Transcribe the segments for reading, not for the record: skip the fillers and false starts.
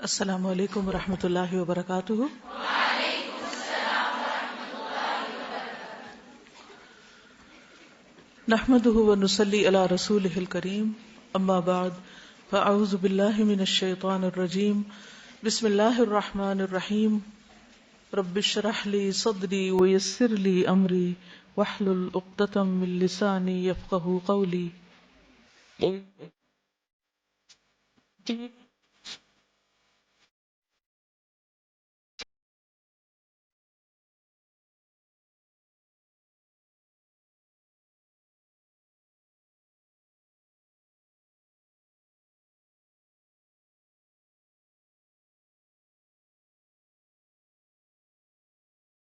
السلام علیکم ورحمۃ اللہ وبرکاتہ۔ نحمده ونصلی علی رسولہ الکریم، اما بعد فاعوذ باللہ من الشیطان الرجیم، بسم اللہ الرحمن الرحیم۔ رب اشرح لی صدری ویسر لی امری واحلل عقدۃ من لسانی یفقهوا قولی۔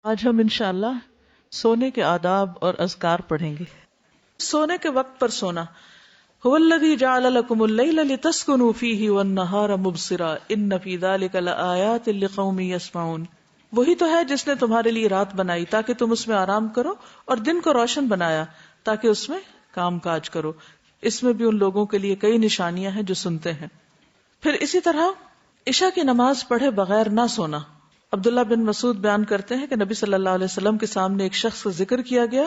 آج ہم انشاءاللہ سونے کے آداب اور اذکار پڑھیں گے۔ سونے کے وقت پر سونا۔ هو الذی جعل لکم اللیل لتسکنوا فیہ والنہار مبصرا ان فی ذلک لآیات لقوم یسمعون۔ وہی تو ہے جس نے تمہارے لیے رات بنائی تاکہ تم اس میں آرام کرو، اور دن کو روشن بنایا تاکہ اس میں کام کاج کرو۔ اس میں بھی ان لوگوں کے لیے کئی نشانیاں ہیں جو سنتے ہیں۔ پھر اسی طرح عشاء کی نماز پڑھے بغیر نہ سونا۔ عبداللہ بن مسعود بیان کرتے ہیں کہ نبی صلی اللہ علیہ وسلم کے سامنے ایک شخص کا ذکر کیا گیا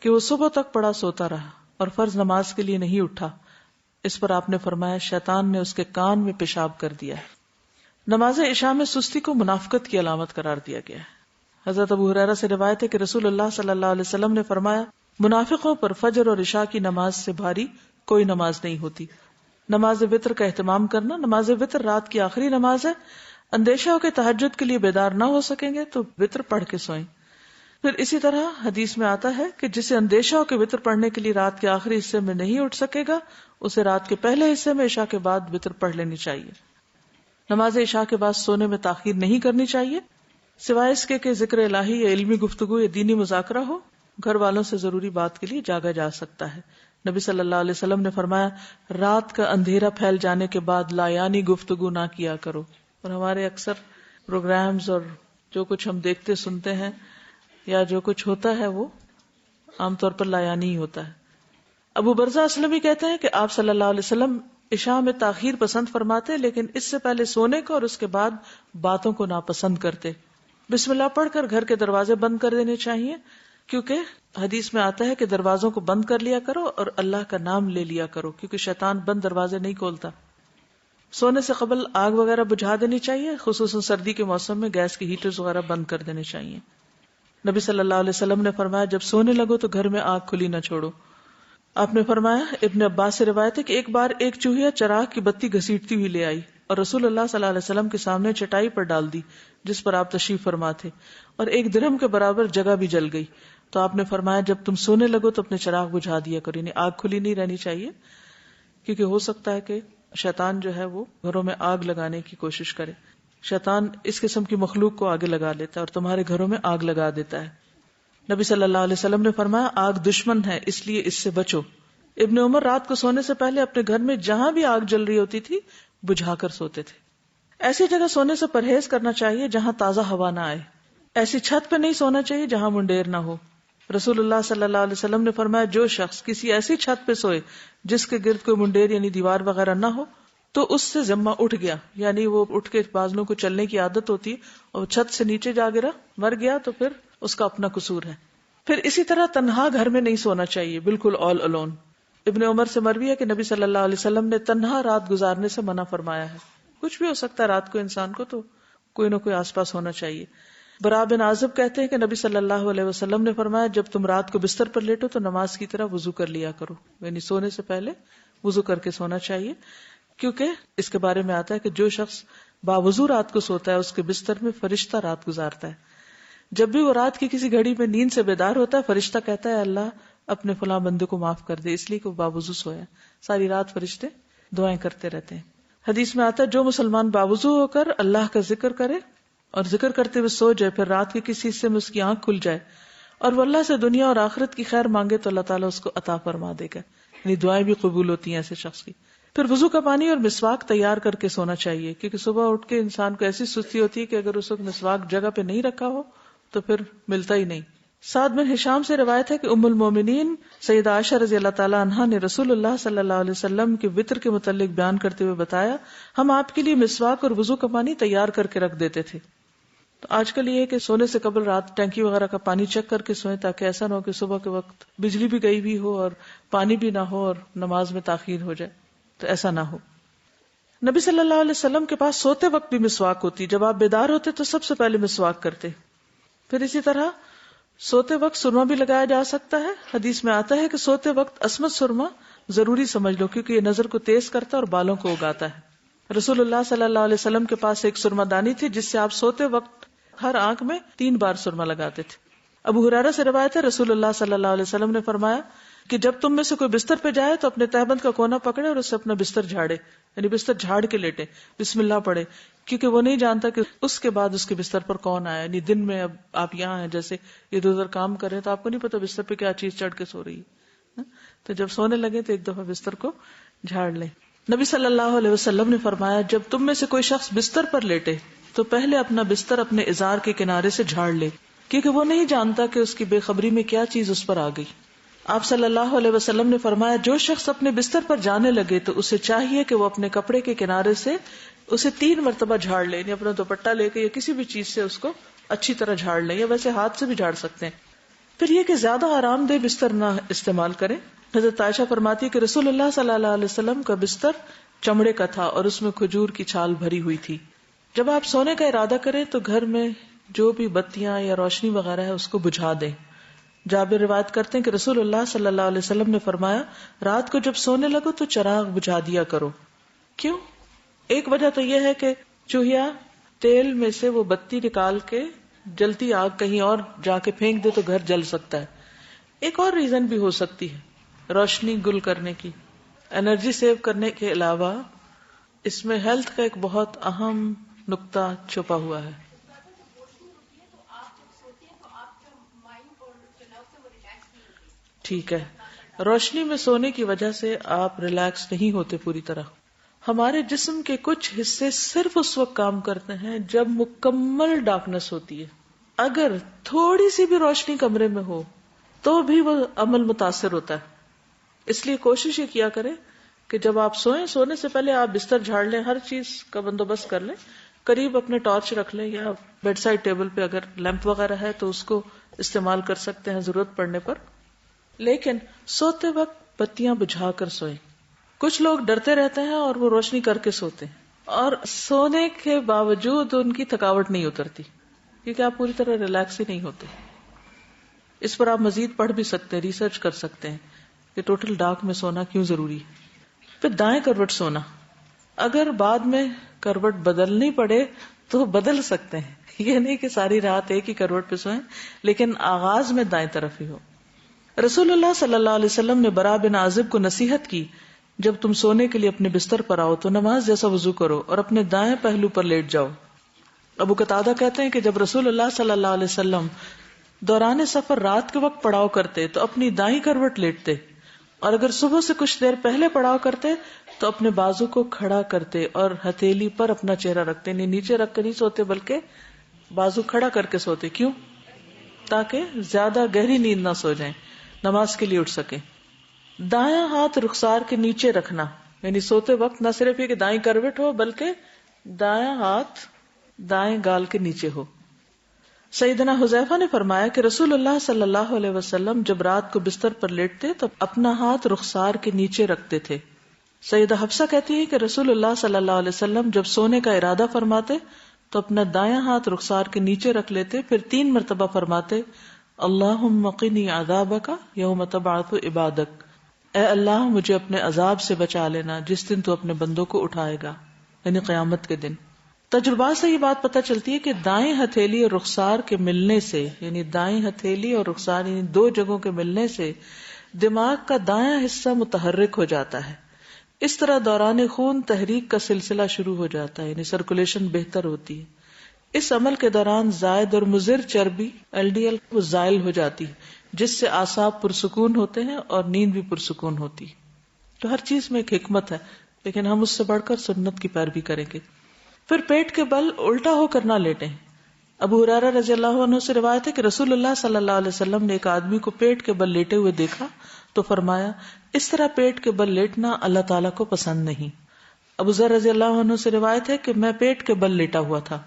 کہ وہ صبح تک پڑا سوتا رہا اور فرض نماز کے لیے نہیں اٹھا۔ اس پر آپ نے فرمایا شیطان نے اس کے کان میں پیشاب کر دیا ہے۔ نماز عشاء میں سستی کو منافقت کی علامت قرار دیا گیا ہے۔ حضرت ابو ہریرہ سے روایت ہے کہ رسول اللہ صلی اللہ علیہ وسلم نے فرمایا منافقوں پر فجر اور عشاء کی نماز سے بھاری کوئی نماز نہیں ہوتی۔ نماز وتر کا اہتمام کرنا۔ نماز وتر رات کی آخری نماز ہے۔ اندیشہ ہو کہ تہجد کے لیے بیدار نہ ہو سکیں گے تو وتر پڑھ کے سوئیں۔ پھر اسی طرح حدیث میں آتا ہے کہ جسے اندیشہ ہو کہ وتر پڑھنے کے لیے رات کے آخری حصے میں نہیں اٹھ سکے گا، اسے رات کے پہلے حصے میں عشاء کے بعد وتر پڑھ لینی چاہیے۔ نماز عشاء کے بعد سونے میں تاخیر نہیں کرنی چاہیے، سوائے اس کے کہ ذکر الہی یا علمی گفتگو یا دینی مذاکرہ ہو۔ گھر والوں سے ضروری بات کے لیے جاگا جا سکتا ہے۔ نبی صلی اللہ علیہ وسلم نے فرمایا رات کا اندھیرا پھیل جانے کے بعد لایانی گفتگو نہ کیا کرو۔ اور ہمارے اکثر پروگرامز اور جو کچھ ہم دیکھتے سنتے ہیں یا جو کچھ ہوتا ہے وہ عام طور پر لایانی ہی ہوتا ہے۔ ابو برزہ اسلمی کہتے ہیں کہ آپ صلی اللہ علیہ وسلم عشاء میں تاخیر پسند فرماتے، لیکن اس سے پہلے سونے کو اور اس کے بعد باتوں کو ناپسند کرتے۔ بسم اللہ پڑھ کر گھر کے دروازے بند کر دینے چاہیے، کیونکہ حدیث میں آتا ہے کہ دروازوں کو بند کر لیا کرو اور اللہ کا نام لے لیا کرو، کیونکہ شیطان بند دروازے نہیں کھولتا۔ سونے سے قبل آگ وغیرہ بجھا دینی چاہیے، خصوصاً سردی کے موسم میں گیس کے ہیٹرز وغیرہ بند کر دینے چاہیے۔ نبی صلی اللہ علیہ وسلم نے فرمایا جب سونے لگو تو گھر میں آگ کھلی نہ چھوڑو۔ آپ نے فرمایا ابن عباس سے روایت ہے کہ ایک بار ایک چوہیا چراغ کی بتی گھسیٹتی ہوئی لے آئی اور رسول اللہ صلی اللہ علیہ وسلم کے سامنے چٹائی پر ڈال دی جس پر آپ تشریف فرما تھے، اور ایک درہم کے برابر جگہ بھی جل گئی۔ تو آپ نے فرمایا جب تم سونے لگو تو اپنے چراغ بجھا دیا کرو، یعنی آگ کھلی نہیں رہنی چاہیے، کیونکہ ہو سکتا ہے کہ شیطان جو ہے وہ گھروں میں آگ لگانے کی کوشش کرے۔ شیطان اس قسم کی مخلوق کو آگے لگا لیتا ہے اور تمہارے گھروں میں آگ لگا دیتا ہے۔ نبی صلی اللہ علیہ وسلم نے فرمایا آگ دشمن ہے، اس لیے اس سے بچو۔ ابن عمر رات کو سونے سے پہلے اپنے گھر میں جہاں بھی آگ جل رہی ہوتی تھی بجھا کر سوتے تھے۔ ایسی جگہ سونے سے پرہیز کرنا چاہیے جہاں تازہ ہوا نہ آئے۔ ایسی چھت پہ نہیں سونا چاہیے جہاں منڈیر نہ ہو۔ رسول اللہ صلی اللہ علیہ وسلم نے فرمایا جو شخص کسی ایسی چھت پہ سوئے جس کے گرد کوئی منڈیر یعنی دیوار وغیرہ نہ ہو تو اس سے ذمہ اٹھ گیا، یعنی وہ اٹھ کے بازلوں کو چلنے کی عادت ہوتی ہے اور چھت سے نیچے جا گرا مر گیا تو پھر اس کا اپنا قصور ہے۔ پھر اسی طرح تنہا گھر میں نہیں سونا چاہیے، بالکل آل الون۔ ابن عمر سے مروی ہے کہ نبی صلی اللہ علیہ وسلم نے تنہا رات گزارنے سے منع فرمایا ہے۔ کچھ بھی ہو سکتا ہے رات کو انسان کو، تو کوئی نہ کوئی آس پاس ہونا چاہیے۔ براء بن عازب کہتے ہیں کہ نبی صلی اللہ علیہ وسلم نے فرمایا جب تم رات کو بستر پر لیٹو تو نماز کی طرح وضو کر لیا کرو، یعنی سونے سے پہلے وضو کر کے سونا چاہیے، کیونکہ اس کے بارے میں آتا ہے کہ جو شخص باوضو رات کو سوتا ہے اس کے بستر میں فرشتہ رات گزارتا ہے۔ جب بھی وہ رات کی کسی گھڑی میں نیند سے بیدار ہوتا ہے فرشتہ کہتا ہے اللہ اپنے فلاں بندے کو معاف کر دے، اس لیے کہ وہ باوضو سویا۔ ساری رات فرشتے دعائیں کرتے رہتے ہیں۔ حدیث میں آتا ہے جو مسلمان باوضو ہو کر اللہ کا ذکر کرے اور ذکر کرتے ہوئے سو جائے، پھر رات کے کسی حصے میں اس کی آنکھ کھل جائے اور وہ اللہ سے دنیا اور آخرت کی خیر مانگے تو اللہ تعالیٰ اس کو عطا فرما دے گا، یعنی دعائیں بھی قبول ہوتی ہیں ایسے شخص کی۔ پھر وضو کا پانی اور مسواک تیار کر کے سونا چاہیے، کیونکہ صبح اٹھ کے انسان کو ایسی سستی ہوتی ہے کہ اگر اس وقت مسواک جگہ پہ نہیں رکھا ہو تو پھر ملتا ہی نہیں۔ سعد بن ہشام سے روایت ہے کہ ام المومنین سیدہ عائشہ رضی اللہ تعالی عنہا نے رسول اللہ صلی اللہ علیہ وسلم کے وطر کے متعلق بیان کرتے ہوئے بتایا، ہم آپ کے لیے مسواک اور وضو کا پانی تیار کر کے رکھ دیتے تھے۔ تو آج کل یہ ہے کہ سونے سے قبل رات ٹینکی وغیرہ کا پانی چیک کر کے سوئیں، تاکہ ایسا نہ ہو کہ صبح کے وقت بجلی بھی گئی ہوئی ہو اور پانی بھی نہ ہو اور نماز میں تاخیر ہو جائے، تو ایسا نہ ہو۔ نبی صلی اللہ علیہ وسلم کے پاس سوتے وقت بھی مسواک ہوتی، جب آپ بیدار ہوتے تو سب سے پہلے مسواک کرتے۔ پھر اسی طرح سوتے وقت سرما بھی لگایا جا سکتا ہے۔ حدیث میں آتا ہے کہ سوتے وقت عصمت سرما ضروری سمجھ لو، کیونکہ یہ نظر کو تیز کرتا ہے اور بالوں کو اگاتا ہے۔ رسول اللہ صلی اللہ علیہ وسلم کے پاس ایک سرما دانی تھی جس سے آپ سوتے وقت ہر آنکھ میں 3 بار سرما لگاتے تھے۔ ابو ہریرہ سے روایت ہے رسول اللہ صلی اللہ علیہ وسلم نے فرمایا کہ جب تم میں سے کوئی بستر پہ جائے تو اپنے تہبند کا کونا پکڑے اور اس سے اپنا بستر جھاڑے، یعنی بستر جھاڑ کے لیٹے، بسم اللہ پڑھے، کیونکہ وہ نہیں جانتا کہ اس کے بعد اس کے بستر پر کون آیا۔ یعنی دن میں اب آپ یہاں ہیں، جیسے ادھر ادھر کام کر رہے ہیں تو آپ کو نہیں پتا بستر پہ کیا چیز چڑھ کے سو رہی ہے، تو جب سونے لگے تو ایک دفعہ بستر کو جھاڑ لیں۔ نبی صلی اللہ علیہ وسلم نے فرمایا جب تم میں سے کوئی شخص بستر پر لیٹے تو پہلے اپنا بستر اپنے ازار کے کنارے سے جھاڑ لے، کیونکہ وہ نہیں جانتا کہ اس کی بے خبری میں کیا چیز اس پر آ گئی۔ آپ صلی اللہ علیہ وسلم نے فرمایا جو شخص اپنے بستر پر جانے لگے تو اسے چاہیے کہ وہ اپنے کپڑے کے کنارے سے اسے 3 مرتبہ جھاڑ لے، یعنی اپنا دوپٹہ لے کے یا کسی بھی چیز سے اس کو اچھی طرح جھاڑ لیں، یا ویسے ہاتھ سے بھی جھاڑ سکتے ہیں۔ پھر یہ کہ زیادہ آرام دہ بستر نہ استعمال کریں۔ حضرت عائشہ فرماتی ہے کہ رسول اللہ صلی اللہ علیہ وسلم کا بستر چمڑے کا تھا اور اس میں کھجور کی چھال بھری ہوئی تھی۔ جب آپ سونے کا ارادہ کریں تو گھر میں جو بھی بتیاں یا روشنی وغیرہ ہے اس کو بجھا دیں۔ جابر روایت کرتے ہیں کہ رسول اللہ صلی اللہ علیہ وسلم نے فرمایا رات کو جب سونے لگو تو چراغ بجھا دیا کرو۔ کیوں؟ ایک وجہ تو یہ ہے کہ چوہیا تیل میں سے وہ بتی نکال کے جلتی آگ کہیں اور جا کے پھینک دے تو گھر جل سکتا ہے۔ ایک اور ریزن بھی ہو سکتی ہے روشنی گل کرنے کی، انرجی سیو کرنے کے علاوہ اس میں ہیلتھ کا ایک بہت اہم نقطہ چھپا ہوا ہے۔ ٹھیک ہے، روشنی میں سونے کی وجہ سے آپ ریلیکس نہیں ہوتے پوری طرح۔ ہمارے جسم کے کچھ حصے صرف اس وقت کام کرتے ہیں جب مکمل ڈارکنس ہوتی ہے۔ اگر تھوڑی سی بھی روشنی کمرے میں ہو تو بھی وہ عمل متاثر ہوتا ہے۔ اس لیے کوشش یہ کیا کریں کہ جب آپ سوئیں، سونے سے پہلے آپ بستر جھاڑ لیں، ہر چیز کا بندوبست کر لیں، قریب اپنے ٹارچ رکھ لیں یا بیڈ سائڈ ٹیبل پہ اگر لیمپ وغیرہ ہے تو اس کو استعمال کر سکتے ہیں ضرورت پڑنے پر، لیکن سوتے وقت بتیاں بجھا کر سوئیں۔ کچھ لوگ ڈرتے رہتے ہیں اور وہ روشنی کر کے سوتے ہیں، اور سونے کے باوجود ان کی تھکاوٹ نہیں اترتی، کیونکہ آپ پوری طرح ریلیکس ہی نہیں ہوتے۔ اس پر آپ مزید پڑھ بھی سکتے ہیں، ریسرچ کر سکتے ہیں کہ ٹوٹل ڈارک میں سونا کیوں ضروری ہے۔ پھر دائیں کروٹ سونا، اگر بعد میں کروٹ بدلنی پڑے تو بدل سکتے ہیں، یہ نہیں کہ ساری رات ایک ہی کروٹ پہ سوئیں، لیکن آغاز میں دائیں طرف ہی ہو۔ رسول اللہ صلی اللہ علیہ وسلم نے برا بن عازب کو نصیحت کی جب تم سونے کے لیے اپنے بستر پر آؤ تو نماز جیسا وضو کرو اور اپنے دائیں پہلو پر لیٹ جاؤ۔ ابو قتادہ کہتے ہیں کہ جب رسول اللہ صلی اللہ علیہ وسلم دوران سفر رات کے وقت پڑاؤ کرتے تو اپنی دائیں کروٹ لیٹتے، اور اگر صبح سے کچھ دیر پہلے پڑاؤ کرتے تو اپنے بازو کو کھڑا کرتے اور ہتھیلی پر اپنا چہرہ رکھتے، نہیں نیچے رکھ کے نہیں سوتے بلکہ بازو کھڑا کر کے سوتے۔ کیوں؟ تاکہ زیادہ گہری نیند نہ سو جائیں، نماز کے لیے اٹھ سکیں۔ دایاں ہاتھ رخسار کے نیچے رکھنا، یعنی سوتے وقت نہ صرف یہ کہ دائیں کروٹ ہو بلکہ دایاں ہاتھ دائیں گال کے نیچے ہو۔ سیدنا حذیفہ نے فرمایا کہ رسول اللہ صلی اللہ علیہ وسلم جب رات کو بستر پر لیٹتے تو اپنا ہاتھ رخسار کے نیچے رکھتے تھے۔ سیدہ حفصہ کہتی ہے کہ رسول اللہ صلی اللہ علیہ وسلم جب سونے کا ارادہ فرماتے تو اپنا دایاں ہاتھ رخسار کے نیچے رکھ لیتے، پھر 3 مرتبہ فرماتے اللہم قنی عذابک یوم تبعث عبادک، اے اللہ مجھے اپنے عذاب سے بچا لینا جس دن تو اپنے بندوں کو اٹھائے گا، یعنی قیامت کے دن۔ تجربات سے یہ بات پتہ چلتی ہے کہ دائیں ہتھیلی اور رخسار کے ملنے سے، یعنی دائیں ہتھیلی اور رخسار یعنی 2 جگہوں کے ملنے سے دماغ کا دایاں حصہ متحرک ہو جاتا ہے۔ اس طرح دوران خون تحریک کا سلسلہ شروع ہو جاتا ہے، یعنی سرکولیشن بہتر ہوتی ہے۔ اس عمل کے دوران زائد اور مضر چربی LDL وہ زائل ہو جاتی ہے، جس سے اعصاب پرسکون ہوتے ہیں اور نیند بھی پرسکون ہوتی۔ تو ہر چیز میں ایک حکمت ہے، لیکن ہم اس سے بڑھ کر سنت کی پیروی کریں گے۔ پھر پیٹ کے بل الٹا ہو کر نہ لیٹیں، ابو ہریرہ رضی اللہ عنہ سے روایت ہے کہ رسول اللہ صلی اللہ علیہ وسلم نے ایک آدمی کو پیٹ کے بل لیٹے ہوئے دیکھا تو فرمایا اس طرح پیٹ کے بل لیٹنا اللہ تعالیٰ کو پسند نہیں۔ ابو ذر رضی اللہ عنہ سے روایت ہے کہ میں پیٹ کے بل لیٹا ہوا تھا،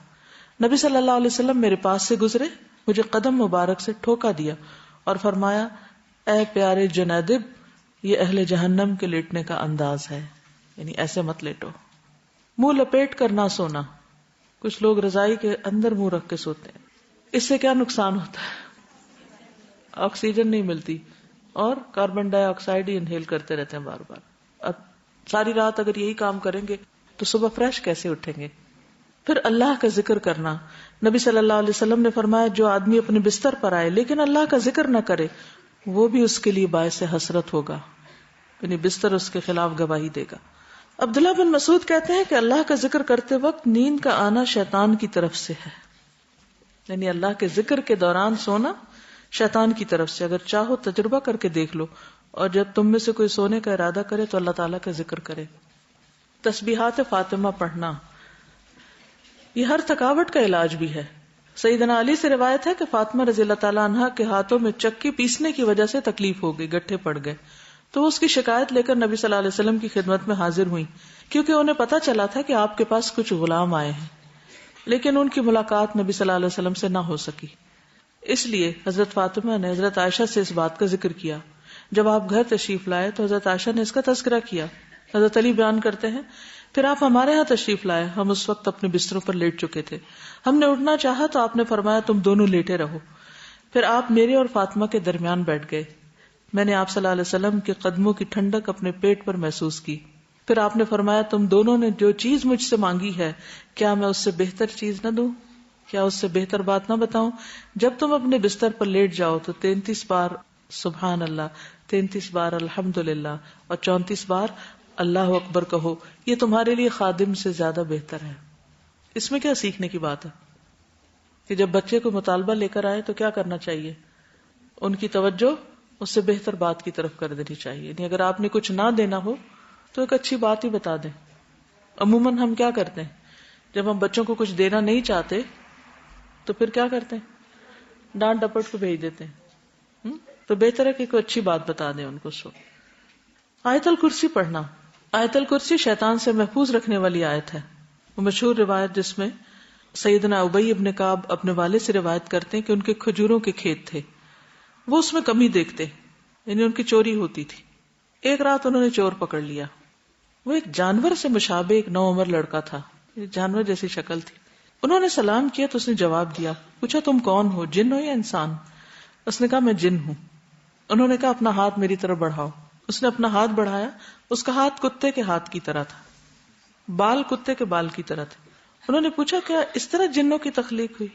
نبی صلی اللہ علیہ وسلم میرے پاس سے گزرے، مجھے قدم مبارک سے ٹھوکا دیا اور فرمایا اے پیارے جنیدب، یہ اہل جہنم کے لیٹنے کا انداز ہے، یعنی ایسے مت لیٹو۔ منہ لپیٹ کر نہ سونا، کچھ لوگ رضائی کے اندر منہ رکھ کے سوتے ہیں، اس سے کیا نقصان ہوتا ہے؟ آکسیجن نہیں ملتی اور کاربن ڈائی آکسائڈ ہی انہیل کرتے رہتے ہیں بار بار۔ اب ساری رات اگر یہی کام کریں گے تو صبح فریش کیسے اٹھیں گے؟ پھر اللہ کا ذکر کرنا، نبی صلی اللہ علیہ وسلم نے فرمایا جو آدمی اپنے بستر پر آئے لیکن اللہ کا ذکر نہ کرے وہ بھی اس کے لیے باعث حسرت ہوگا، یعنی بستر اس کے خلاف گواہی دے گا۔ عبداللہ بن مسعود کہتے ہیں کہ اللہ کا ذکر کرتے وقت نیند کا آنا شیطان کی طرف سے ہے، یعنی اللہ کے ذکر کے دوران سونا شیطان کی طرف سے۔ اگر چاہو تجربہ کر کے دیکھ لو، اور جب تم میں سے کوئی سونے کا ارادہ کرے تو اللہ تعالیٰ کا ذکر کرے۔ تسبیحات فاطمہ پڑھنا یہ ہر تھکاوٹ کا علاج بھی ہے۔ سیدنا علی سے روایت ہے کہ فاطمہ رضی اللہ تعالیٰ عنہا کے ہاتھوں میں چکی پیسنے کی وجہ سے تکلیف ہو گئی، گٹھے پڑ گئے، تو وہ اس کی شکایت لے کر نبی صلی اللہ علیہ وسلم کی خدمت میں حاضر ہوئی، کیونکہ انہیں پتا چلا تھا کہ آپ کے پاس کچھ غلام آئے ہیں، لیکن ان کی ملاقات نبی صلی اللہ علیہ وسلم سے نہ ہو سکی۔ اس لیے حضرت فاطمہ نے حضرت عائشہ سے اس بات کا ذکر کیا۔ جب آپ گھر تشریف لائے تو حضرت عائشہ نے اس کا تذکرہ کیا۔ حضرت علی بیان کرتے ہیں پھر آپ ہمارے ہاں تشریف لائے، ہم اس وقت اپنے بستروں پر لیٹ چکے تھے، ہم نے اٹھنا چاہا تو آپ نے فرمایا تم دونوں لیٹے رہو، پھر آپ میرے اور فاطمہ کے درمیان بیٹھ گئے، میں نے آپ صلی اللہ علیہ وسلم کے قدموں کی ٹھنڈک اپنے پیٹ پر محسوس کی، پھر آپ نے فرمایا تم دونوں نے جو چیز مجھ سے مانگی ہے کیا میں اس سے بہتر چیز نہ دوں، کیا اس سے بہتر بات نہ بتاؤں؟ جب تم اپنے بستر پر لیٹ جاؤ تو 33 بار سبحان اللہ، 33 بار الحمدللہ اور 34 بار اللہ اکبر کہو، یہ تمہارے لیے خادم سے زیادہ بہتر ہے۔ اس میں کیا سیکھنے کی بات ہے کہ جب بچے کو مطالبہ لے کر آئے تو کیا کرنا چاہیے؟ ان کی توجہ اس سے بہتر بات کی طرف کر دینی چاہیے، یعنی اگر آپ نے کچھ نہ دینا ہو تو ایک اچھی بات ہی بتا دیں۔ عموماً ہم کیا کرتے ہیں جب ہم بچوں کو کچھ دینا نہیں چاہتے تو پھر کیا کرتے ہیں؟ ڈانٹ ڈپٹ کو بھیج دیتے ہیں۔ تو بہتر ہے کہ کوئی اچھی بات بتا دیں ان کو۔ آیت الکرسی پڑھنا، آیت الکرسی شیطان سے محفوظ رکھنے والی آیت ہے۔ وہ مشہور روایت جس میں سیدنا ابی ابن کعب اپنے والد سے روایت کرتے ہیں کہ ان کے کھجوروں کے کھیت تھے، وہ اس میں کمی دیکھتے، یعنی ان کی چوری ہوتی تھی۔ ایک رات انہوں نے چور پکڑ لیا، وہ ایک جانور سے مشابہ ایک نوعمر لڑکا تھا، جانور جیسی شکل تھی۔ انہوں نے سلام کیا تو اس نے جواب دیا، پوچھا تم کون ہو، جن ہو یا انسان؟ اس نے کہا میں جن ہوں۔ انہوں نے کہا اپنا ہاتھ میری طرف بڑھاؤ۔ اس نے اپنا ہاتھ بڑھایا، اس کا ہاتھ کتے کے ہاتھ کی طرح تھا، بال کتے کے بال کی طرح تھے۔ انہوں نے پوچھا کیا اس طرح جنوں کی تخلیق ہوئی،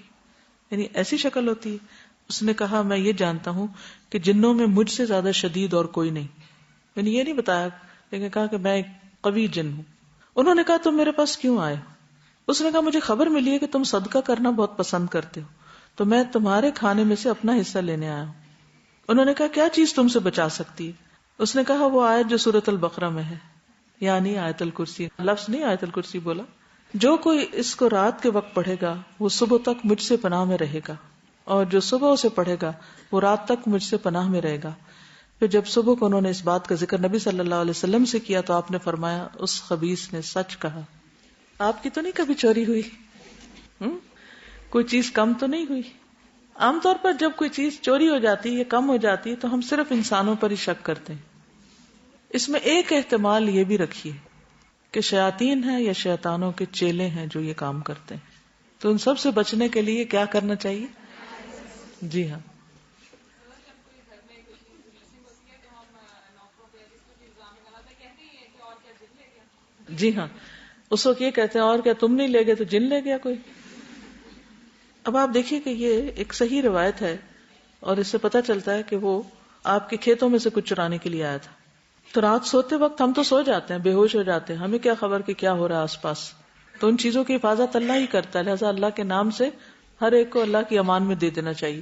یعنی ایسی شکل ہوتی ہے؟ اس نے کہا میں یہ جانتا ہوں کہ جنوں میں مجھ سے زیادہ شدید اور کوئی نہیں، یعنی یہ نہیں بتایا لیکن کہا کہ میں ایک قوی جن ہوں۔ انہوں نے کہا تم میرے پاس کیوں آئے؟ اس نے کہا مجھے خبر ملی ہے کہ تم صدقہ کرنا بہت پسند کرتے ہو، تو میں تمہارے کھانے میں سے اپنا حصہ لینے آیا ہوں۔ انہوں نے کہا کیا چیز تم سے بچا سکتی ہے؟ اس نے کہا وہ آیت جو سورۃ البقرہ میں ہے، یعنی آیت الکرسی، لفظ نہیں آیت الکرسی بولا، جو کوئی اس کو رات کے وقت پڑھے گا وہ صبح تک مجھ سے پناہ میں رہے گا، اور جو صبح اسے پڑھے گا وہ رات تک مجھ سے پناہ میں رہے گا۔ پھر جب صبح کو انہوں نے اس بات کا ذکر نبی صلی اللہ علیہ وسلم سے کیا تو آپ نے فرمایا اس خبیث نے سچ کہا۔ آپ کی تو نہیں کبھی چوری ہوئی؟ کوئی چیز کم تو نہیں ہوئی؟ عام طور پر جب کوئی چیز چوری ہو جاتی ہے یا کم ہو جاتی ہے تو ہم صرف انسانوں پر ہی شک کرتے ہیں۔ اس میں ایک احتمال یہ بھی رکھیے کہ شیاطین ہیں یا شیطانوں کے چیلے ہیں جو یہ کام کرتے ہیں، تو ان سب سے بچنے کے لیے کیا کرنا چاہیے؟ جی ہاں، جی ہاں، اس وقت یہ کہتے ہیں اور کیا تم نہیں لے گئے تو جن لے گیا کوئی۔ اب آپ دیکھیے کہ یہ ایک صحیح روایت ہے اور اس سے پتہ چلتا ہے کہ وہ آپ کے کھیتوں میں سے کچھ چرانے کے لیے آیا تھا۔ تو رات سوتے وقت ہم تو سو جاتے ہیں، بے ہوش ہو جاتے ہیں، ہمیں کیا خبر کہ کیا ہو رہا ہے آس پاس، تو ان چیزوں کی حفاظت اللہ ہی کرتا ہے، لہٰذا اللہ کے نام سے ہر ایک کو اللہ کی امان میں دے دینا چاہیے۔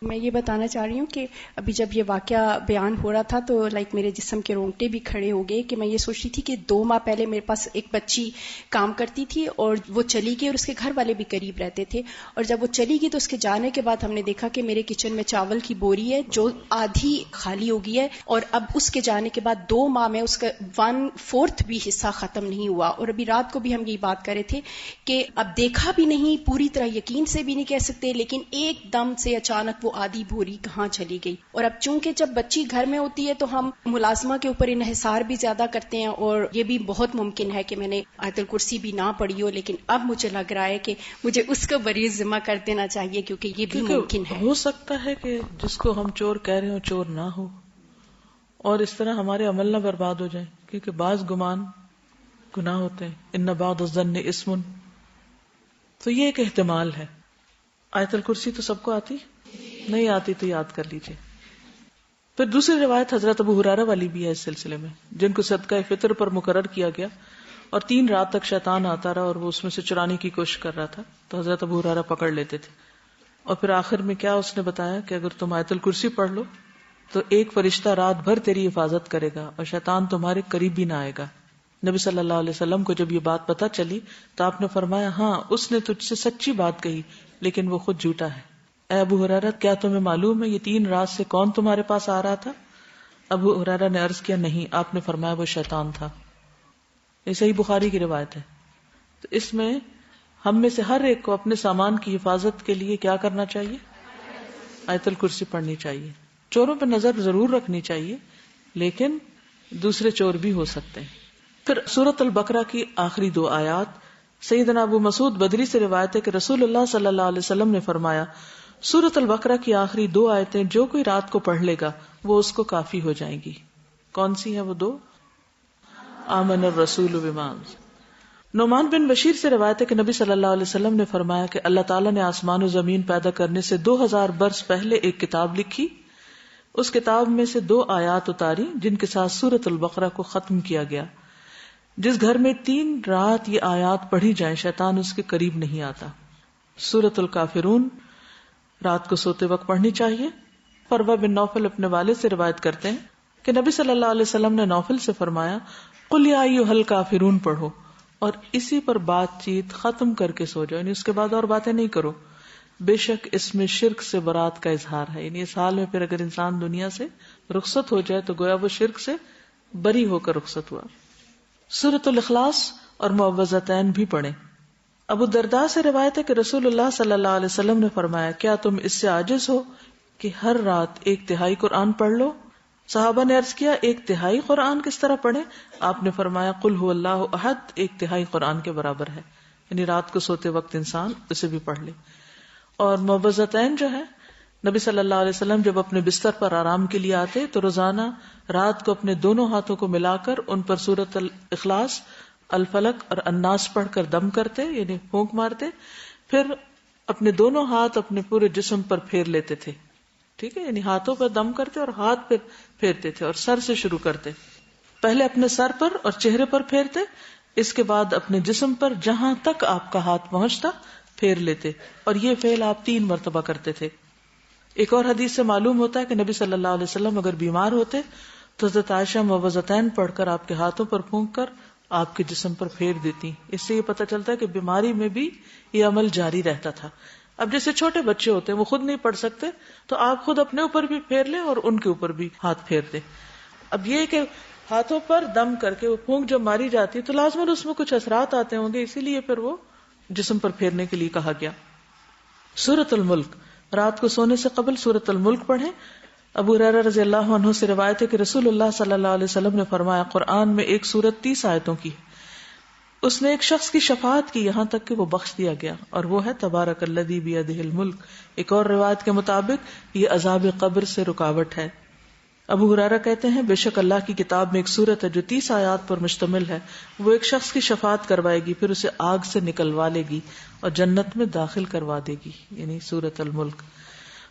میں یہ بتانا چاہ رہی ہوں کہ ابھی جب یہ واقعہ بیان ہو رہا تھا تو میرے جسم کے رونگٹے بھی کھڑے ہو گئے کہ میں یہ سوچ رہی تھی کہ 2 ماہ پہلے میرے پاس ایک بچی کام کرتی تھی اور وہ چلی گئی اور اس کے گھر والے بھی قریب رہتے تھے، اور جب وہ چلی گئی تو اس کے جانے کے بعد ہم نے دیکھا کہ میرے کچن میں چاول کی بوری ہے جو آدھی خالی ہو گئی ہے، اور اب اس کے جانے کے بعد 2 ماہ میں اس کا 1/4 بھی حصہ ختم نہیں ہوا. اور ابھی رات کو بھی ہم یہی بات کر رہے تھے کہ اب دیکھا بھی نہیں، پوری طرح یقین سے بھی نہیں کہہ سکتے، لیکن ایک دم سے اچانک وہ آدھی بوری کہاں چلی گئی. اور اب چونکہ جب بچی گھر میں ہوتی ہے تو ہم ملازمہ کے اوپر انحصار بھی زیادہ کرتے ہیں، اور یہ بھی بہت ممکن ہے کہ میں نے آیت الکرسی بھی نہ پڑھی ہو، لیکن اب مجھے لگ رہا ہے کہ مجھے اس کا بری ذمہ کر دینا چاہیے کیونکہ یہ بھی ممکن ہے. ہو سکتا ہے کہ جس کو ہم چور کہہ رہے ہوں چور نہ ہو، اور اس طرح ہمارے عمل نہ برباد ہو جائیں، کیونکہ بعض گمان گناہ ہوتے ہیں. ان بعض الظن اسم، تو یہ ایک احتمال ہے. آیت الکرسی تو سب کو آتی نہیں، آتی تو یاد کر لیجئے. پھر دوسری روایت حضرت ابو ہریرہ والی بھی ہے اس سلسلے میں، جن کو صدقہ فطر پر مقرر کیا گیا اور 3 رات تک شیطان آتا رہا اور وہ اس میں سے چرانے کی کوشش کر رہا تھا، تو حضرت ابو ہریرہ پکڑ لیتے تھے. اور پھر آخر میں کیا اس نے بتایا کہ اگر تم آیت الکرسی پڑھ لو تو ایک فرشتہ رات بھر تیری حفاظت کرے گا اور شیطان تمہارے قریب بھی نہ آئے گا. نبی صلی اللہ علیہ وسلم کو جب یہ بات پتہ چلی تو آپ نے فرمایا، ہاں اس نے تجھ سے سچی بات کہی لیکن وہ خود جھوٹا ہے. اے ابو ہریرہ، کیا تمہیں معلوم ہے یہ 3 رات سے کون تمہارے پاس آ رہا تھا؟ ابو ہریرہ نے عرض کیا، نہیں. آپ نے فرمایا وہ شیطان تھا. یہ صحیح بخاری کی روایت ہے. تو اس میں ہم میں سے ہر ایک کو اپنے سامان کی حفاظت کے لیے کیا کرنا چاہیے؟ آیت الکرسی پڑھنی چاہیے. چوروں پہ نظر ضرور رکھنی چاہیے، لیکن دوسرے چور بھی ہو سکتے ہیں. پھر سورۃ البقرہ کی آخری 2 آیات. سیدنا ابو مسعود بدری سے روایت ہے کہ رسول اللہ صلی اللہ علیہ وسلم نے فرمایا، سورۃ البقرہ کی آخری 2 آیتیں جو کوئی رات کو پڑھ لے گا وہ اس کو کافی ہو جائیں گی. کون سی ہیں وہ 2؟ آمن الرسول بما انزل. نعمان بن بشیر سے روایت ہے کہ نبی صلی اللہ علیہ وسلم نے فرمایا کہ اللہ تعالیٰ نے آسمان و زمین پیدا کرنے سے 2000 برس پہلے ایک کتاب لکھی. اس کتاب میں سے 2 آیات اتاری جن کے ساتھ سورۃ البقرہ کو ختم کیا گیا. جس گھر میں 3 رات یہ آیات پڑھی جائیں شیطان اس کے قریب نہیں آتا. سورۃ الکافرون رات کو سوتے وقت پڑھنی چاہیے. فروہ بن نوفل اپنے والد سے روایت کرتے ہیں کہ نبی صلی اللہ علیہ وسلم نے نوفل سے فرمایا، قل یا ایھا الکافرون پڑھو اور اسی پر بات چیت ختم کر کے سو جاؤ، یعنی اس کے بعد اور باتیں نہیں کرو. بے شک اس میں شرک سے برات کا اظہار ہے. یعنی اس حال میں پھر اگر انسان دنیا سے رخصت ہو جائے تو گویا وہ شرک سے بری ہو کر رخصت ہوا. سورۃ الاخلاص اور معوذتین بھی پڑھیں. ابو الدرداء سے روایت ہے کہ رسول اللہ صلی اللہ علیہ وسلم نے فرمایا، کیا تم اس سے عاجز ہو کہ ہر رات 1/3 قرآن پڑھ لو؟ صحابہ نے عرض کیا 1/3 قرآن کس طرح پڑھیں؟ آپ نے فرمایا قل هو اللہ احد 1/3 قرآن کے برابر ہے. یعنی رات کو سوتے وقت انسان اسے بھی پڑھ لے. اور معوذتین جو ہے، نبی صلی اللہ علیہ وسلم جب اپنے بستر پر آرام کے لیے آتے تو روزانہ رات کو اپنے دونوں ہاتھوں کو ملا کر ان پر سورۃ الاخلاص، الفلق اور الناس پڑھ کر دم کرتے، یعنی پھونک مارتے، پھر اپنے دونوں ہاتھ اپنے پورے جسم پر پھیر لیتے تھے. ٹھیک ہے، یعنی ہاتھوں پر دم کرتے اور ہاتھ پہ پھیرتے تھے اور سر سے شروع کرتے. پہلے اپنے سر پر اور چہرے پر پھیرتے، اس کے بعد اپنے جسم پر جہاں تک آپ کا ہاتھ پہنچتا پھیر لیتے، اور یہ فعل آپ 3 مرتبہ کرتے تھے. ایک اور حدیث سے معلوم ہوتا ہے کہ نبی صلی اللہ علیہ وسلم اگر بیمار ہوتے تو حضرت عائشہ معوذتین پڑھ کر آپ کے ہاتھوں پر پھونک کر آپ کے جسم پر پھیر دیتی. اس سے یہ پتہ چلتا ہے کہ بیماری میں بھی یہ عمل جاری رہتا تھا. اب جیسے چھوٹے بچے ہوتے ہیں وہ خود نہیں پڑھ سکتے تو آپ خود اپنے اوپر بھی پھیر لیں اور ان کے اوپر بھی ہاتھ پھیر دیں. اب یہ کہ ہاتھوں پر دم کر کے وہ پھونک جب ماری جاتی ہے تو لازماً اس میں کچھ اثرات آتے ہوں گے، اسی لیے پھر وہ جسم پر پھیرنے کے لیے کہا گیا. سورۃ الملک رات کو سونے سے قبل سورۃ الملک پڑھیں. ابو ہریرہ رضی اللہ عنہ سے روایت ہے کہ رسول اللہ صلی اللہ علیہ وسلم نے فرمایا، قرآن میں ایک سورت 30 آیتوں کی، اس نے ایک شخص کی شفاعت کی یہاں تک کہ وہ بخش دیا گیا، اور وہ ہے تبارک الذی بیدہ الملک. ایک اور روایت کے مطابق یہ عذاب قبر سے رکاوٹ ہے. ابو ہریرہ کہتے ہیں، بے شک اللہ کی کتاب میں ایک سورت ہے جو 30 آیات پر مشتمل ہے، وہ ایک شخص کی شفاعت کروائے گی، پھر اسے آگ سے نکلوا لے گی اور جنت میں داخل کروا دے گی. یعنی سورت الملک.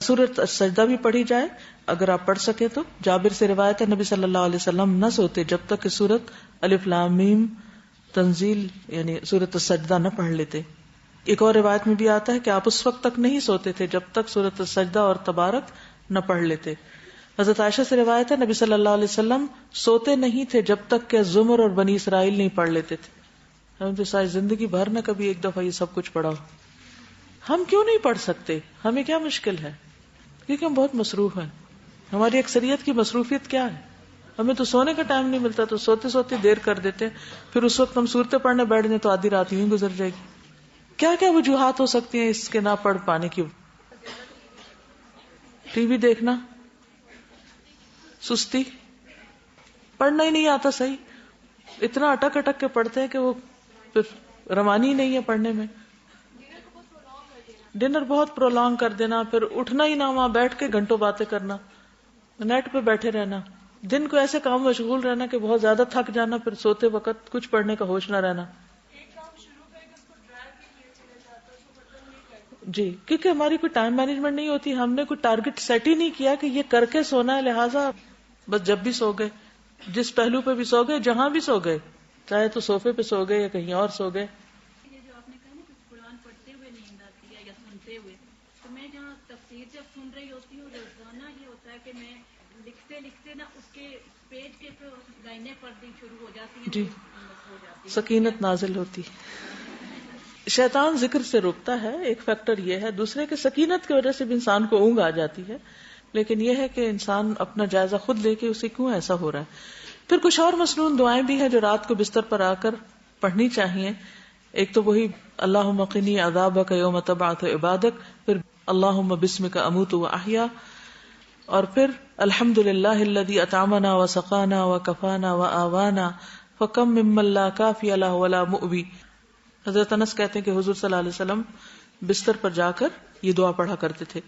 سورت السجدہ بھی پڑھی جائے اگر آپ پڑھ سکے تو. جابر سے روایت ہے نبی صلی اللہ علیہ وسلم نہ سوتے جب تک کہ سورت الف لام میم تنزیل یعنی سورت السجدہ نہ پڑھ لیتے. ایک اور روایت میں بھی آتا ہے کہ آپ اس وقت تک نہیں سوتے تھے جب تک سورۃ السجدہ اور تبارک نہ پڑھ لیتے. حضرت عائشہ سے روایت ہے نبی صلی اللہ علیہ وسلم سوتے نہیں تھے جب تک کہ زمر اور بنی اسرائیل نہیں پڑھ لیتے تھے. ہم تو ساری زندگی بھر نہ کبھی ایک دفعہ یہ سب کچھ پڑھا ہو. ہم کیوں نہیں پڑھ سکتے؟ ہمیں کیا مشکل ہے؟ کیونکہ ہم بہت مصروف ہیں. ہماری اکثریت کی مصروفیت کیا ہے؟ ہمیں تو سونے کا ٹائم نہیں ملتا، تو سوتے سوتے دیر کر دیتے ہیں، پھر اس وقت ہم صورتیں پڑھنے بیٹھ جائیں تو آدھی رات یوں گزر جائے گی. کیا کیا وجوہات ہو سکتی ہیں اس کے نہ پڑھ پانے کی؟ ٹی وی دیکھنا، سستی، پڑھنا ہی نہیں آتا صحیح، اتنا اٹک اٹک کے پڑھتے ہیں کہ وہ پھر روانی نہیں ہے پڑھنے میں. ڈنر بہت پرولونگ کر دینا، پھر اٹھنا ہی نہ، وہاں بیٹھ کے گھنٹوں باتیں کرنا، نیٹ پہ بیٹھے رہنا، دن کو ایسے کام مشغول رہنا کہ بہت زیادہ تھک جانا، پھر سوتے وقت کچھ پڑھنے کا ہوش نہ رہنا. جی، کیونکہ ہماری کوئی ٹائم مینجمنٹ نہیں ہوتی، ہم نے کوئی ٹارگٹ سیٹ ہی نہیں کیا کہ یہ کر کے سونا ہے، لہٰذا بس جب بھی سو گئے، جس پہلو پہ بھی سو گئے، جہاں بھی سو گئے، چاہے تو صوفے پہ سو گئے یا کہیں اور سو گئے. یہ جو آپ نے کہا نا کہ قرآن پڑھتے ہوئے نیند آتی ہے یا سنتے ہوئے، تو میں جہاں تفسیر جب سن رہی ہوتی ہوں روزانہ یہ ہوتا ہے کہ میں لکھتے لکھتے نا اس کے پیج کے لائنیں پڑھنی شروع ہو جاتی ہیں. جی، ہو جاتی ہے، سکینت نازل ہوتی. شیطان ذکر سے روکتا ہے، ایک فیکٹر یہ ہے. دوسرے کہ سکینت کی وجہ سے بھی انسان کو اونگ آ جاتی ہے، لیکن یہ ہے کہ انسان اپنا جائزہ خود لے کے اسے کیوں ایسا ہو رہا ہے. پھر کچھ اور مسنون دعائیں بھی ہیں جو رات کو بستر پر آ کر پڑھنی چاہیے. ایک تو وہی اللہم قنی عذابک یوم تبعث عبادک، پھر اللہم بسمک اموت واحیا، اور پھر الحمد للہ الذی اطعمنا وسقانا وکفانا وآوانا فکم ممن لا کافی لہ ولا مؤوی. حضرت انس کہتے ہیں کہ حضور صلی اللہ علیہ وسلم بستر پر جا کر یہ دعا پڑھا کرتے تھے.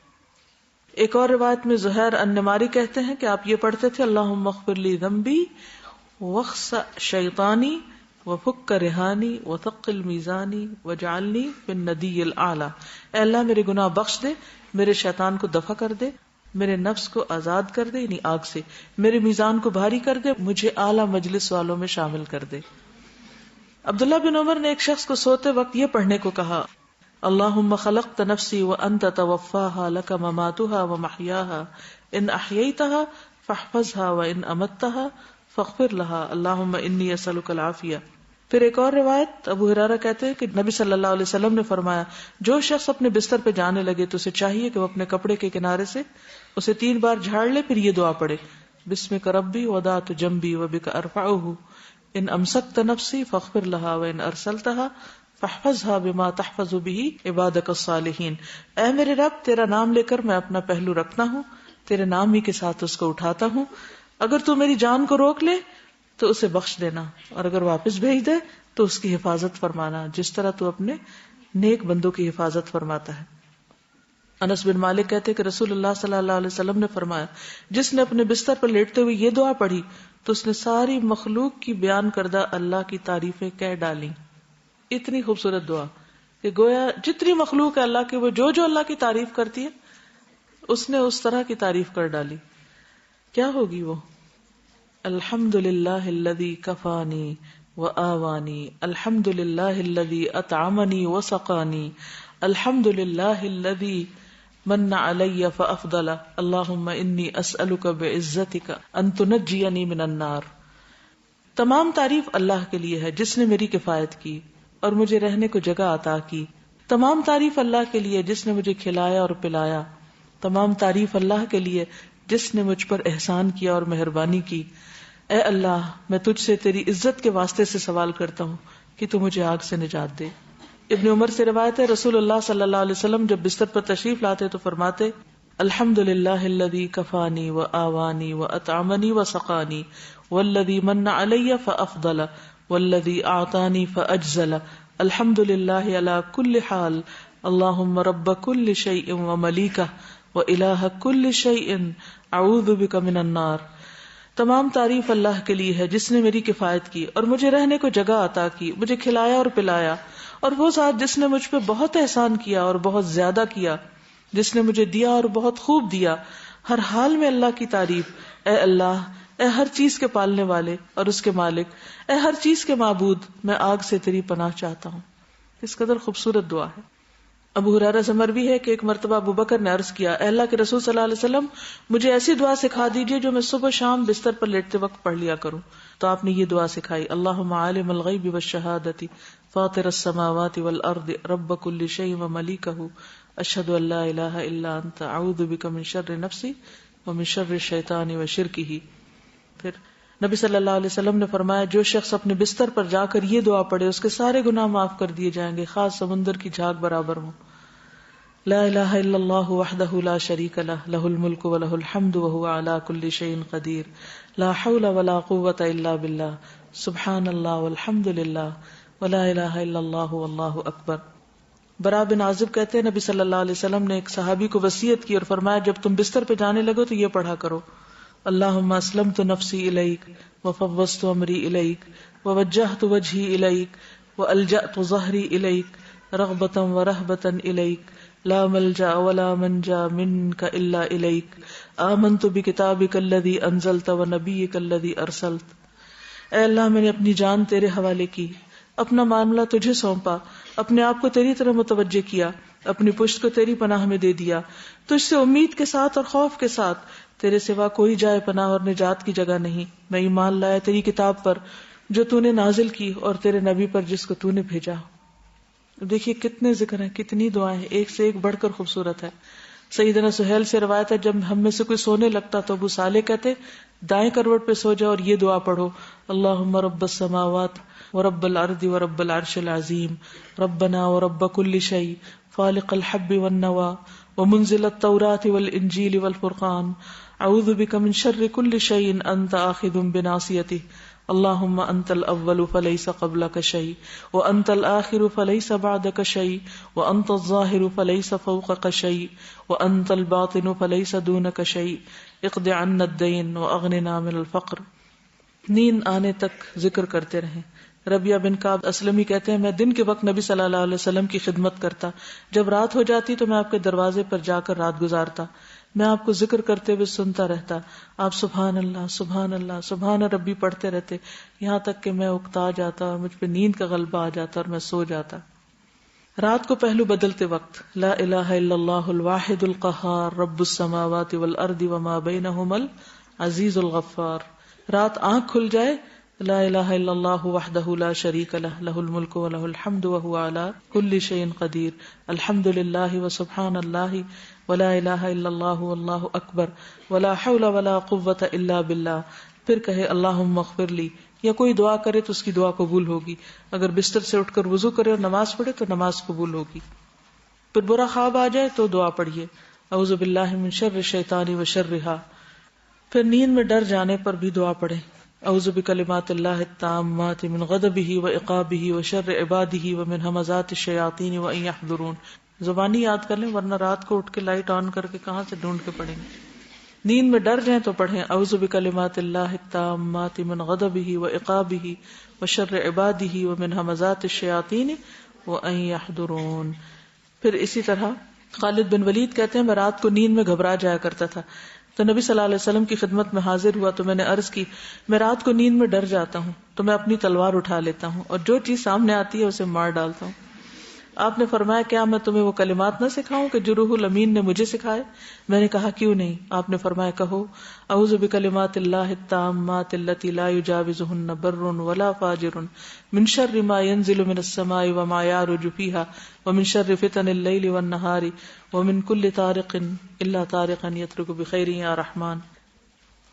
ایک اور روایت میں زہیر النماری کہتے ہیں کہ آپ یہ پڑھتے تھے اللہم اغفر لی ذنبی واخسأ شیطانی وفک رہانی وثقل میزانی وجعلنی فی الندی الاعلی. اے اللہ میرے گناہ بخش دے، میرے شیطان کو دفع کر دے، میرے نفس کو آزاد کر دے یعنی آگ سے، میرے میزان کو بھاری کر دے، مجھے اعلی مجلس والوں میں شامل کر دے. عبداللہ بن عمر نے ایک شخص کو سوتے وقت یہ پڑھنے کو کہا اللہم خلقت نفسی وانت توفاها لک مماتها ومحیاها ان احییتها فاحفظها وان امتها فاغفر لها اللہم انی اسألک العافیہ. پھر ایک اور روایت ابو ہریرہ کہتے ہیں کہ نبی صلی اللہ علیہ وسلم نے فرمایا جو شخص اپنے بستر پہ جانے لگے تو اسے چاہیے کہ وہ اپنے کپڑے کے کنارے سے اسے 3 بار جھاڑ لے، پھر یہ دعا پڑھے بسمک ربی وضعت جنبی وبک ارفعہ ان امسکت نفسی فاغفر لها وان ارسلتها فاحفظها بما تحفظ به عبادك الصالحین. اے میرے رب تیرا نام لے کر میں اپنا پہلو رکھتا ہوں، تیرے نام ہی کے ساتھ اس کو اٹھاتا ہوں، اگر تو میری جان کو روک لے تو اسے بخش دینا، اور اگر واپس بھیج دے تو اس کی حفاظت فرمانا جس طرح تو اپنے نیک بندوں کی حفاظت فرماتا ہے. انس بن مالک کہتے کہ رسول اللہ صلی اللہ علیہ وسلم نے فرمایا جس نے اپنے بستر پر لیٹتے ہوئے یہ دعا پڑھی تو اس نے ساری مخلوق کی بیان کردہ اللہ کی تعریفیں کہہ ڈالی. اتنی خوبصورت دعا کہ گویا جتنی مخلوق ہے اللہ کی، وہ جو جو اللہ کی تعریف کرتی ہے اس نے اس طرح کی تعریف کر ڈالی. کیا ہوگی وہ؟ الحمد للہ الذی کفانی وآوانی، الحمد للہ الذی اطعمنی وسقانی، الحمد للہ الذی من علی فافضل، اللہم انی اسألک بعزتک ان تنجینی من النار. تمام تعریف اللہ کے لیے ہے جس نے میری کفایت کی اور مجھے رہنے کو جگہ عطا کی. تمام تعریف اللہ کے لیے جس نے مجھے کھلایا اور پلایا. تمام تعریف اللہ کے لیے جس نے مجھ پر احسان کیا اور مہربانی کی. اے اللہ میں تجھ سے تیری عزت کے واسطے سے سوال کرتا ہوں کہ تو مجھے آگ سے نجات دے. ابن عمر سے روایت ہے رسول اللہ صلی اللہ علیہ وسلم جب بستر پر تشریف لاتے تو فرماتے الحمد للہ الذی کفانی وآوانی واطعمنی وسقانی والذی من علی فافضل والذی اعطانی فاجزل الحمد للہ علی کل حال اللہم رب کل شیء وملیکہ والہ کل شیء اعوذ بک من النار. تمام تعریف اللہ کے لیے ہے جس نے میری کفایت کی اور مجھے رہنے کو جگہ عطا کی، مجھے کھلایا اور پلایا، اور وہ ذات جس نے مجھ پہ بہت احسان کیا اور بہت زیادہ کیا، جس نے مجھے دیا اور بہت خوب دیا. ہر حال میں اللہ کی تعریف. اے اللہ، اے ہر چیز کے پالنے والے اور اس کے مالک، اے ہر چیز کے معبود، میں آگ سے تیری پناہ چاہتا ہوں. اس قدر خوبصورت دعا ہے. ابو ہریرہ سے مروی ہے کہ ایک مرتبہ ابو بکر نے عرض کیا، اے اللہ کے رسول صلی اللہ علیہ وسلم، مجھے ایسی دعا سکھا دیجئے جو میں صبح شام بستر پر لیٹتے وقت پڑھ لیا کروں. تو آپ نے یہ دعا سکھائی، اللہم عالم الغیب والشہادۃ فاطر السماوات والارض رب کل شیء وملیکہ اشہد ان لا الہ الا انت اعوذ بک من شر نفسی ومن شر الشیطان وشرکہ. پھر نبی صلی اللہ علیہ وسلم نے فرمایا، جو شخص اپنے بستر پر جا کر یہ دعا پڑھے اس کے سارے گناہ معاف کر دیے جائیں گے، خاص سمندر کی جھاگ برابر ہوں. لا الہ الا اللہ وحدہ لا شریک لہ لہ الملک ولہ الحمد وہو علی کل شیء قدیر لا حول ولا قوۃ الا باللہ سبحان اللہ والحمد للہ ولا الہ الا اللہ واللہ اکبر. برا بن عازب کہتے ہیں نبی صلی اللہ علیہ وسلم نے ایک صحابی کو وصیت کی اور فرمایا، جب تم بستر پہ جانے لگو تو یہ پڑھا کرو، اللہم اسلمت نفسی الیک وفوضت امری الیک ووجہت وجہی الیک والجأت ظہری الیک رغبتا ورہبتا الیک لا ملجا ولا منجا منک الا الیک آمنت بکتابک الذی انزلت ونبیک الذی ارسلت. اے اللہ، میں نے اپنی جان تیرے حوالے کی، اپنا معاملہ تجھے سونپا، اپنے آپ کو تیری طرف متوجہ کیا، اپنی پشت کو تیری پناہ میں دے دیا، تجھ سے امید کے ساتھ اور خوف کے ساتھ، تیرے سوا کوئی جائے پناہ اور نجات کی جگہ نہیں. میں ایمان لایا تیری کتاب پر جو تو نے نازل کی اور تیرے نبی پر جس کو تو نے بھیجا. دیکھیے کتنے ذکر ہیں، کتنی دعائیں ہیں، ایک سے ایک بڑھ کر خوبصورت ہے. سیدنا سہیل سے روایت ہے، جب ہم میں سے کوئی سونے لگتا تو ابو صالح کہتے دائیں کروٹ پہ سو جاؤ اور یہ دعا پڑھو، اللہم رب السماوات ورب الارض ورب العرش العظیم ربنا ورب کل شیء فالق الحب والنوى ومنزل التوراة والانجیل والفرقان اعوذ بک من شر کل شیء انت آخذ بناصیته اللہم انت الاول فلیس قبلک شیء وانت الآخر فلیس بعدک شیء وانت الظاہر فلیس فوقک شیء وانت الباطن فلیس دونک شیء اقض عنا الدین واغننا من الفقر. نیند آنے تک ذکر کرتے رہیں. ربیہ بن کعب اسلمی کہتے ہیں، میں دن کے وقت نبی صلی اللہ علیہ وسلم کی خدمت کرتا، جب رات ہو جاتی تو میں آپ کے دروازے پر جا کر رات گزارتا، میں آپ کو ذکر کرتے ہوئے سنتا رہتا، آپ سبحان اللہ سبحان اللہ سبحان ربی پڑھتے رہتے، یہاں تک کہ میں اکتا جاتا اور مجھ پہ نیند کا غلبہ آ جاتا اور میں سو جاتا. رات کو پہلو بدلتے وقت لا الہ الا اللہ الواحد القہار رب السماوات والارض وما بینہما العزیز الغفار. رات آنکھ کھل جائے لا الہ الا اللہ وحدہ لا شریک لہ لہ الملک ولہ الحمد وہو علی کل شیء قدیر الحمد للہ وسبحان اللہ ولا الہ الا اللہ واللہ اکبر ولا حول ولا قوۃ الا باللہ. پھر کہے اللہم اغفر لی، یا کوئی دعا کرے تو اس کی دعا قبول ہوگی. اگر بستر سے اٹھ کر وضو کرے اور نماز پڑھے تو نماز قبول ہوگی. پھر برا خواب آ جائے تو دعا پڑھیے اعوذ باللہ من شر الشیطان وشرہا. پھر نیند میں ڈر جانے پر بھی دعا پڑھیں اعوذ بکلمات اللہ التامات من غضبہ وعقابہ وشر عبادہ ومن ہمزات الشیاطین وان یحضرون. زبانی یاد کر لیں ورنہ رات کو اٹھ کے لائٹ آن کر کے کہاں سے ڈھونڈ کے پڑھیں گے. نیند میں ڈر جائیں تو پڑھیں اعوذ بکلمات اللہ التامات من غضبہ وعقابہ وشر عبادہ ومن ہمزات الشیاطین وان یحضرون. پھر اسی طرح خالد بن ولید کہتے ہیں، میں رات کو نیند میں گھبرا جایا کرتا تھا، تو نبی صلی اللہ علیہ وسلم کی خدمت میں حاضر ہوا تو میں نے عرض کی، میں رات کو نیند میں ڈر جاتا ہوں تو میں اپنی تلوار اٹھا لیتا ہوں اور جو چیز سامنے آتی ہے اسے مار ڈالتا ہوں. آپ نے فرمایا، کیا میں تمہیں وہ کلمات نہ سکھاؤں کہ جو روح الامین نے مجھے سکھائے؟ میں نے کہا کیوں نہیں. آپ نے فرمایا، کہو اعوذ بکلمات اللہ التامات التی لا یجاوزہن بر ولا فاجر من شر ما ينزل من السماء وما يعرج فيها ومن شر فتن اللیل والنہار ومن کل طارق الا طارقا یترک بخیر یا رحمان.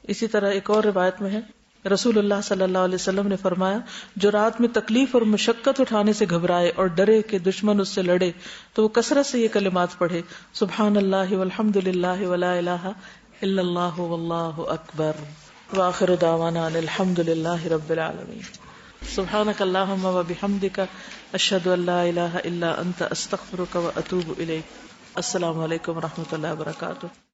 اسی طرح ایک اور روایت میں ہے، رسول اللہ صلی اللہ علیہ وسلم نے فرمایا، جو رات میں تکلیف اور مشقت اٹھانے سے گھبرائے اور ڈرے کہ دشمن اس سے لڑے تو وہ کثرت سے یہ کلمات پڑھے سبحان اللہ والحمد للہ ولا الہ الا اللہ واللہ اکبر وآخر دعوانا ان الحمد للہ رب العالمین. سبحانک اللہم وبحمدک اشہد ان لا الہ الا انت استغفرک واتوب الیک. السلام علیکم ورحمۃ اللہ وبرکاتہ.